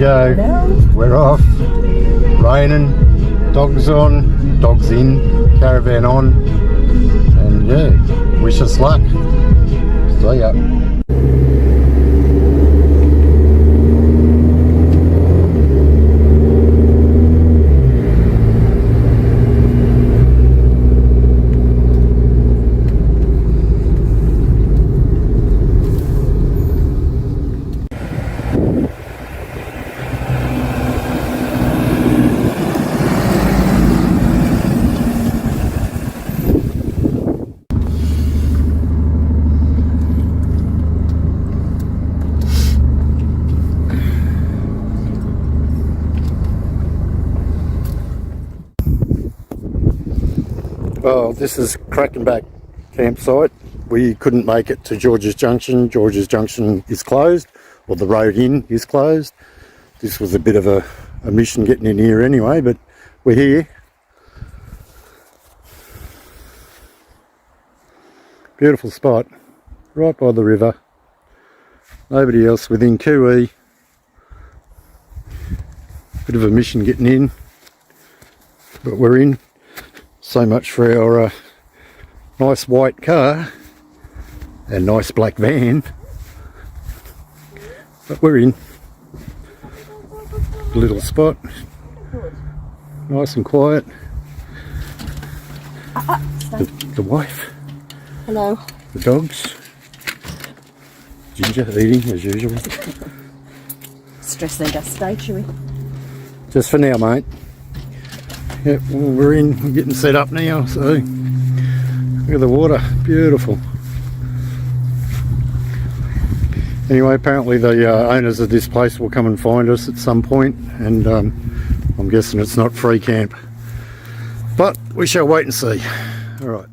go. Hello. We're off. Raining, dogs on, dogs in, caravan on, and yeah, wish us luck. See ya. Well, this is Crackenback campsite. We couldn't make it to George's Junction. George's Junction is closed, or the road in is closed. This was a bit of a mission getting in here anyway, but we're here. Beautiful spot, right by the river. Nobody else within QE. Bit of a mission getting in, but we're in. So much for our nice white car and nice black van, but we're in. A little spot, nice and quiet. The wife. Hello. The dogs. Ginger eating as usual. Stress eater, stay chewy. Just for now, mate. Yep, well, we're in, we're getting set up now, so look at the water, beautiful. Anyway, apparently the owners of this place will come and find us at some point, and I'm guessing it's not free camp. But we shall wait and see. Alright.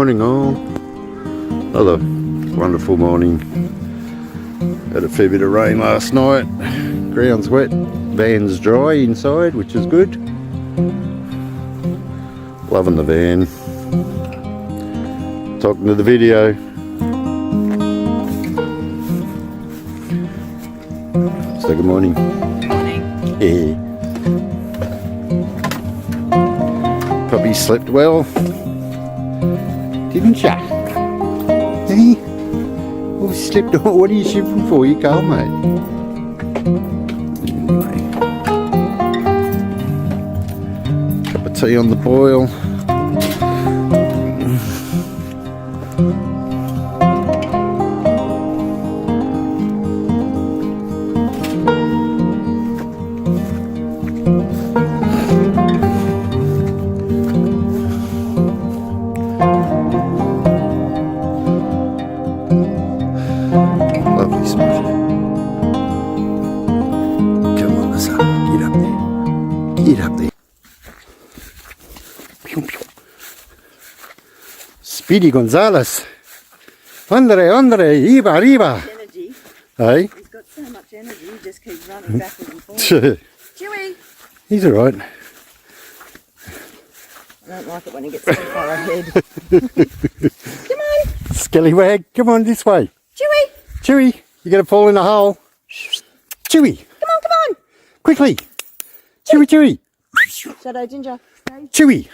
Morning all. Another wonderful morning. Had a fair bit of rain last night. Ground's wet, van's dry inside, which is good. Loving the van. Talking to the video. So good morning. Morning. Yeah. Puppy slept well, didn't ya? Hey? Oh, slept on. What are you shivering for? You cold, mate. Anyway. Cup of tea on the boil. Lovely spot. Come on, let's up. Get up there. Get up there. Pew, pew. Speedy Gonzales. Andre, arriba, arriba. Energy. Hey? He's got so much energy, he just keeps running backwards and forwards. Chewy! He's alright. I don't like it when he gets so far ahead. Come on! Skellywag, come on this way. Chewy! Chewy, you're going to fall in a hole. Chewy, Come on! quickly. Chewy, Chewy. Shadow Ginger. Chewy.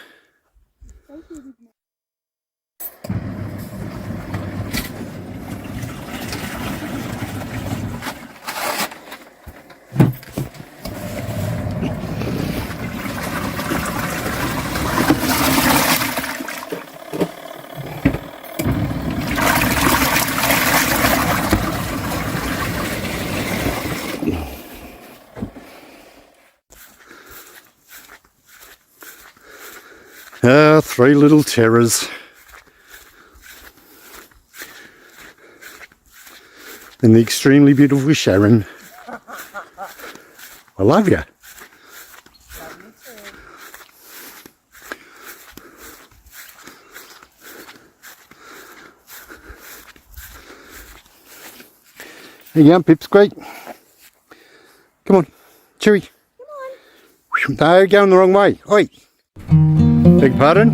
Three little terrors. And the extremely beautiful Sharon. I love you. There you go, Pipsqueak. Come on, Chewy. Come on. No, you're going the wrong way. Oi. Beg pardon?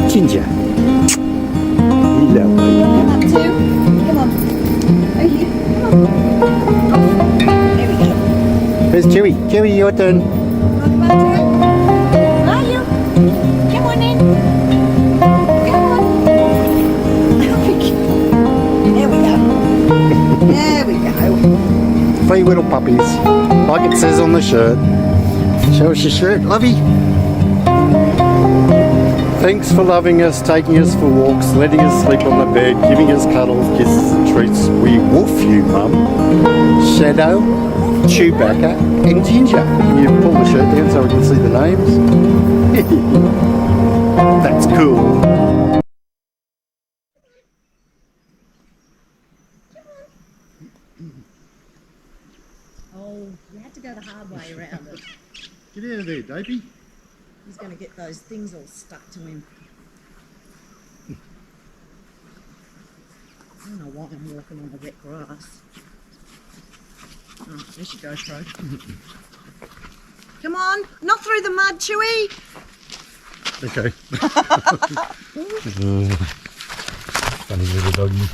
Ginger. Hello. Come up too. Come on. Are you? Come on. There we go. Where's Chewy? Chewy, your turn. Welcome back, Chewy. Are you? Come on in. Come on. There we go. There we go. Three little puppies, like it says on the shirt. Show us your shirt, lovey. Thanks for loving us, taking us for walks, letting us sleep on the bed, giving us cuddles, kisses and treats. We woof you, Mum. Shadow, Chewbacca and Ginger. Can you pull the shirt down so we can see the names? That's cool. Oh, you had to go the hard way around it. Get out of there, Dopey. He's going to get those things all stuck to him. I don't know why I'm walking on the wet grass. Oh, there she goes, Crow. Come on, not through the mud, Chewy. Okay. Funny little doggy.